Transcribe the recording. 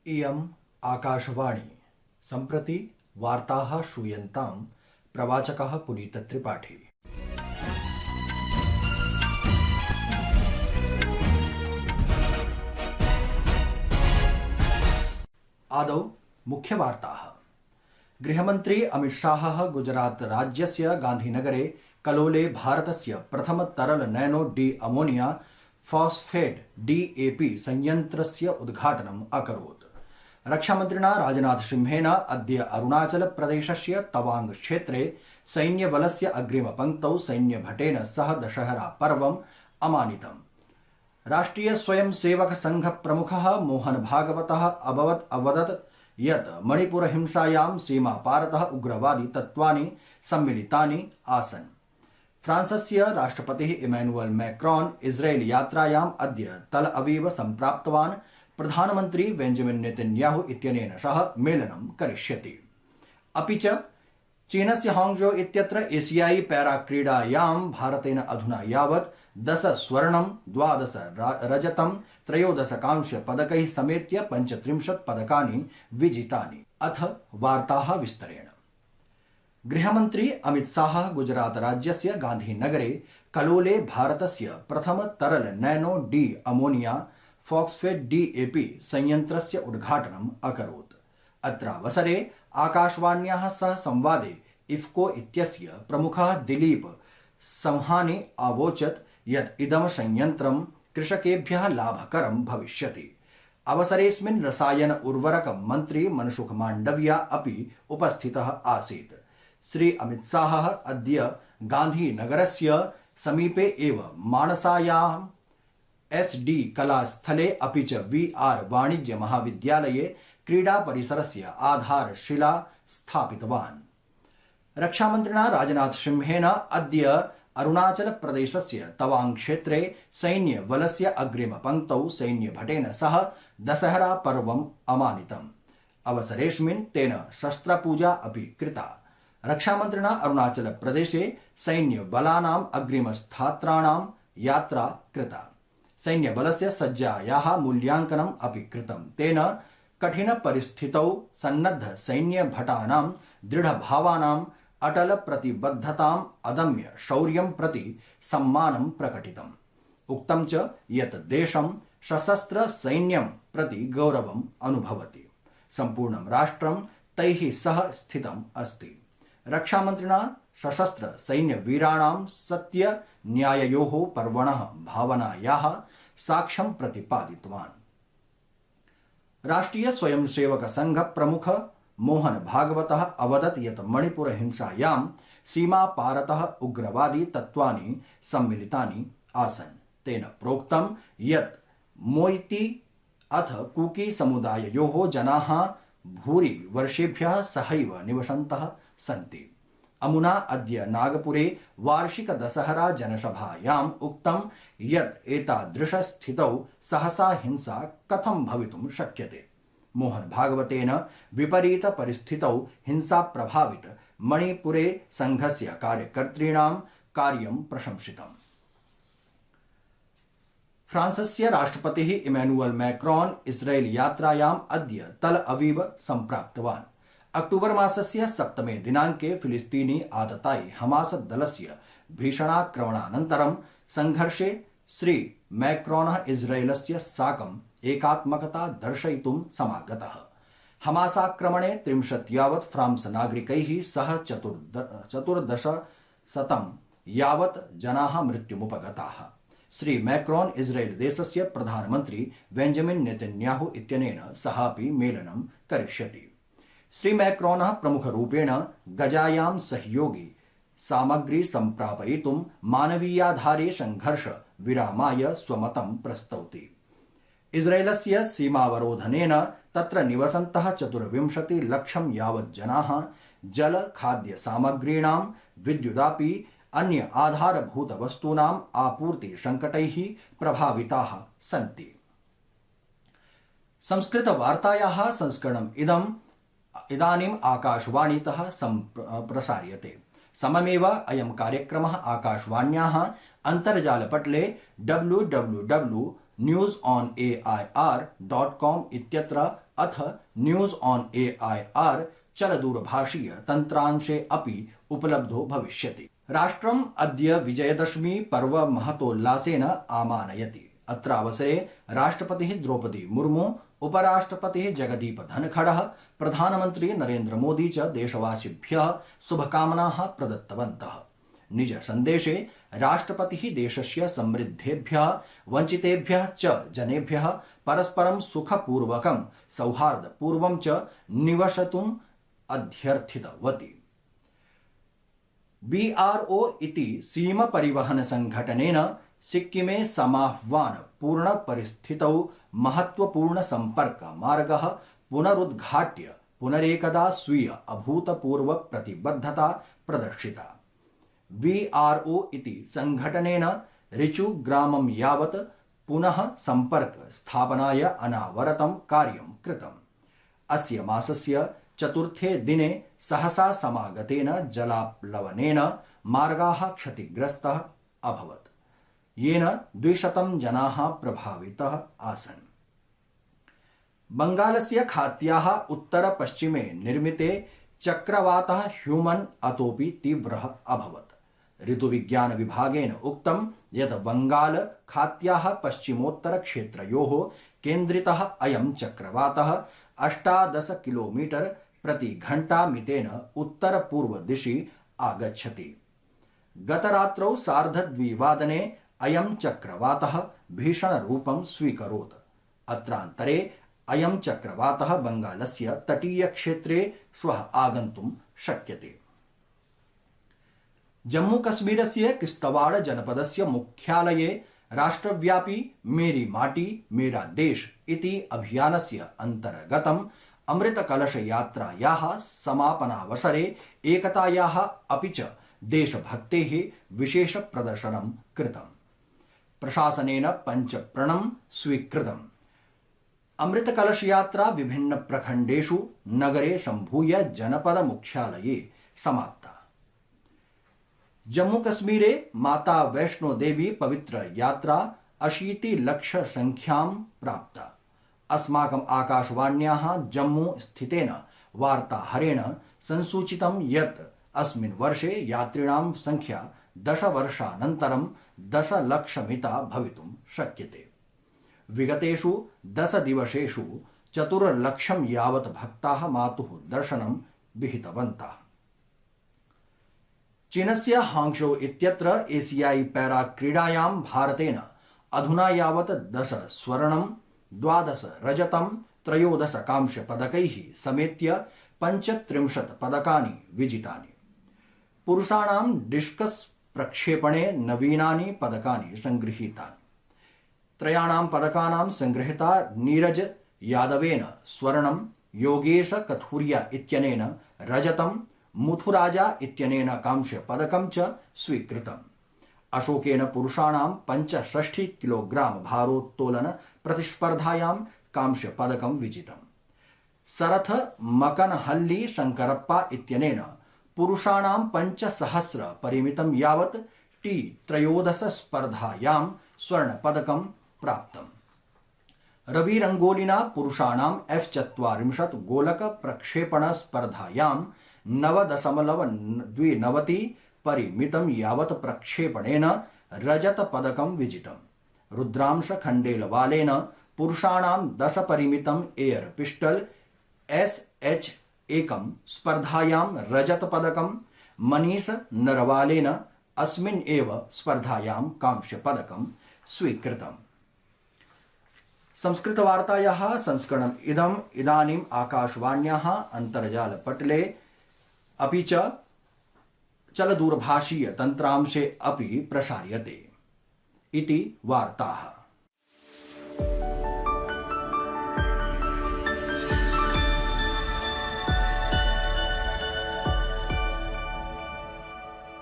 इयम् आकाशवाणी सम्प्रति वार्ताः श्रूयन्तां प्रवाचकः पुनीतत्रिपाठी। आदौ मुख्यवार्ताः। गृहमन्त्री अमित शाहः गुजरात राज्यस्य गान्धीनगरे कलोले भारतस्य प्रथम तरल nano D ammonia phosphate DAP संयन्त्रस्य उद्घाटनम् अकरोत्। रक्षामन्त्रिणा राजनाथ सिंहेन अद्य अरुणाचल प्रदेशस्य तवांग क्षेत्रे सैन्यबलस्य अग्रिमपङ्क्तौ सैन्यभटेन सह दशहरा पर्वम् अमानितम्। राष्ट्रिय स्वयंसेवक संघ प्रमुखः मोहन भागवतः अवदत् यत् मणिपुर हिंसायां सीमापारतः उग्रवादी तत्त्वानि सम्मिलितानि आसन्। फ्रांसस्य राष्ट्रपतिः इमैनुअल मैक्रोन इस्राएल यात्रायाम् अद्य तल अवीव सम्प्राप्तवान्। प्रधानमन्त्री बेंजामिन नेतन्याहू इत्यनेन सह मेलनं करिष्यति। अपि च चीनस्य हांगझौ इत्यत्र एशियाई पैरा क्रीडायां भारतेन अधुना यावत् 10 स्वर्णं 12 रजतं 13 कांस्य पदकैः समेत्य 35 पदकानि विजितानि। अथ वार्ताः विस्तरेण। गृहमन्त्री अमित शाहः गुजरात राज्यस्य गान्धीनगरे कलोले भारतस्य प्रथम तरल nano D ammonia phosphate DAP संयन्त्रस्य उद्घाटनम् अकरोत्। अत्रावसरे आकाशवाण्याः सह संवादे इफ्को इत्यस्य प्रमुखः दिलीप संहानी अवोचत् यत् इदं संयन्त्रं कृषकेभ्यः लाभकरं भविष्यति। अवसरेऽस्मिन् रसायन उर्वरक मन्त्री मनसुख माण्डविया अपि उपस्थितः आसीत्। श्री अमित शाहः अद्य गान्धीनगरस्य समीपे एव मानसायां SD कलास्थले अपि च VR वाणिज्य महाविद्यालये क्रीडा परिसरस्य आधारशिला स्थापितवान्। रक्षामन्त्रिणा राजनाथ सिंहेन अद्य अरुणाचल प्रदेशस्य तवांग क्षेत्रे सैन्यबलस्य अग्रिमपङ्क्तौ सैन्यभटेन सह दशहरा पर्वम् अमानितम्। अवसरेऽस्मिन् तेन शस्त्रपूजा अपि कृता। रक्षामन्त्रिणा अरुणाचल प्रदेशे सैन्यबलानाम् अग्रिमस्थात्राणां यात्रा कृता। सैन्यबलस्य सज्जायाः मूल्यांकनम् अपि कृतम्। तेन कठिन परिस्थितौ सन्नद्ध सैन्यभटानां दृढभावानाम् अटल प्रतिबद्धताम् अदम्य शौर्यं प्रति सम्मानं प्रकटितम्। उक्तं च यत् देशं सशस्त्र सैन्यं प्रति गौरवम् अनुभवति। सम्पूर्णं राष्ट्रं तैः सह स्थितम् अस्ति। रक्षामन्त्रिणा सशस्त्र सैन्यवीराणां सत्य न्याययोः पर्वणः भावनायाः साक्ष्यं प्रतिपादितवान्। राष्ट्रिय स्वयंसेवक संघ प्रमुख मोहन भागवतः अवदत् यत् मणिपुर हिंसायां सीमापारतः उग्रवादी तत्त्वानि सम्मिलितानि आसन्। तेन प्रोक्तं यत् मोइती अथ कुकी समुदाययोः जनाः भूरि वर्षेभ्यः सहैव निवसन्तः सन्ति। अमुना अद्य नागपुरे वार्षिक दशहरा जनसभायाम् उक्तं यत् एतादृशस्थितौ सहसा हिंसा कथं भवितुं शक्यते। मोहन भागवतेन विपरीत परिस्थितौ हिंसा प्रभावित मणिपुरे संघस्य कार्यकर्तॄणां कार्यं प्रशंसितम्। फ्रांसस्य राष्ट्रपतिः इमैनुअल मैक्रोन इस्राएल यात्रायाम् अद्य तल अवीव सम्प्राप्तवान्। अक्टूबर मासस्य 7 दिनाङ्के फिलिस्तीनी आततायि हमास दलस्य भीषणाक्रमणानन्तरं संघर्षे श्री मैक्रोनः इस्राएलस्य साकम् एकात्मकता दर्शयितुं समागतः। हमासाक्रमणे 30 यावत् फ्रांस नागरिकैः सह 1400 यावत् जनाः मृत्युमुपगताः। श्री मैक्रोन इस्राएल देशस्य प्रधानमन्त्री बेंजामिन नेतन्याहू इत्यनेन सहापि मेलनं करिष्यति। श्री मैक्रोनः प्रमुखरूपेण गजायां सहयोगी सामग्री सम्प्रापयितुं मानवीयाधारे संघर्ष विरामाय स्वमतं प्रस्तौति। इस्राएलस्य सीमावरोधनेन तत्र निवसन्तः 24 लक्षं यावत् जनाः जल खाद्य सामग्रीणां विद्युदापि अन्य आधारभूत वस्तूनाम् आपूर्ति संकटैः प्रभाविताः सन्ति। संस्कृत वार्तायाः संस्करणम् इदानीम् आकाशवाणीतः प्रसार्यते। सममेव अयं कार्यक्रमः आकाशवाण्याः अन्तर्जालपटले www.newsonair.com इत्यत्र अथ न्यूज ऑन AIR चलदूरभाषीय तन्त्रांशे अपि उपलब्धो भविष्यति। राष्ट्रम् अद्य विजयदशमी पर्व महतोल्लासेन आमानयति। अत्रावसरे राष्ट्रपतिः द्रौपदी मुर्मू, उपराष्ट्रपतिः जगदीप धनखडः, प्रधानमन्त्री नरेन्द्र मोदी च देशवासिभ्यः शुभकामनाः प्रदत्तवन्तः। निज सन्देशे राष्ट्रपतिः देशस्य समृद्धेभ्यः वञ्चितेभ्यः च जनेभ्यः परस्परं सुखपूर्वकं सौहार्दपूर्वं च निवसतुम् अध्यर्थितवती। BRO इति सीमपरिवहन संघटनेन सिक्किमे समाह्वान पूर्ण परिस्थितौ महत्वपूर्ण संपर्क मार्गः पुनरुद्घाट्य पुनरेकदा स्वीय अभूतपूर्व प्रतिबद्धता प्रदर्शिता। BRO इति संघटनेन ऋचु ग्रामं यावत् पुनः संपर्क स्थापनाय अनावरतं कार्यं कृतम्। अस्य मासस्य चतुर्थे दिने सहसा समागतेन जलाप्लवनेन मार्गाः क्षतिग्रस्तः अभवत्, येन 200 जनाः प्रभाविताः आसन्। बंगालस्य खात्याः उत्तरपश्चिमे निर्मिते चक्रवातः ह्यूमन् अतोपि तीव्रः अभवत्। ऋतुविज्ञान विभागेन उक्तं यत् बंगाल खात्याः पश्चिमोत्तरक्षेत्रयोः केन्द्रितः अयं चक्रवातः 18 किलोमीटर प्रति घण्टा मितेन उत्तरपूर्वदिशि आगच्छति। गतरात्रौ 2:30 अयं चक्रवातः भीषणरूपं स्वीकरोत्। अत्रान्तरे अयं चक्रवातः बंगालस्य तटीयक्षेत्रे श्वः आगन्तुं शक्यते। जम्मूकश्मीरस्य किश्तवाड़ जनपदस्य मुख्यालये राष्ट्रव्यापी मेरी माटी मेरा देश इति अभियानस्य अन्तर्गतम् अमृतकलशयात्रायाः समापनावसरे एकतायाः अपि च देशभक्तेः विशेषप्रदर्शनं कृतम्। प्रशासनेन पञ्चप्रणं स्वीकृतम्। अमृतकलशयात्रा विभिन्नप्रखण्डेषु नगरे सम्भूय जनपदमुख्यालये समाप्ता। जम्मूकश्मीरे माता वैष्णो देवी पवित्र यात्रा 80 लक्ष संख्यां प्राप्ता। अस्माकम् आकाशवाण्याः जम्मू स्थितेन वार्ताहरेण संसूचितं यत् अस्मिन् वर्षे यात्रिणां संख्या 10 वर्षानन्तरं 10 लक्षमिता भवितुं शक्यते। विगतेषु 10 दिवसेषु 4 लक्षं यावत् भक्ताः मातुः दर्शनं विहितवन्तः। चीनस्य हांगझौ इत्यत्र एशियाई पैरा क्रीडायां भारतेन अधुना यावत् 10 स्वर्णं, 12 रजतं, 13 कांस्य पदकैः समेत्य 35 पदकानि विजितानि। पुरुषाणां डिस्कस् प्रक्षेपणे नवीनानि पदकानि संगृहीतानि। 3 पदकानां संगृहीता नीरज यादवेन स्वर्णं, योगेश कथुरिया इत्यनेन रजतं, मुथुराजा इत्यनेन कांस्य पदकं च स्वीकृतम्। अशोकेन पुरुषाणां 65 किलोग्राम भारोत्तोलन प्रतिस्पर्धायां कांस्य पदकं विजितम्। सरथ मकनहल्ली शंकरप्पा इत्यनेन पुरुषाणां 5000 परिमितं यावत् T13 स्पर्धायां स्वर्णपदकं प्राप्तम्। रवि रंगोलिना पुरुषाणां F40 गोलक प्रक्षेपण स्पर्धायां 9.29 परिमितं यावत् प्रक्षेपणेन रजत पदकं विजितम्। रुद्रांश खण्डेलवालेन पुरुषाणां 10 परिमितं एयर पिस्टल SH1 स्पर्धायां रजत पदकं, मनीष नरवालेन अस्मिन् एव स्पर्धायां कांस्य पदकं स्वीकृतम्। संस्कृतवार्तायाः संस्करणम् इदानीम् आकाशवाण्याः अन्तर्जालपटले अपि च चलदूरभाषीय तन्त्रांशे अपि प्रसार्यते। इति वार्ताः।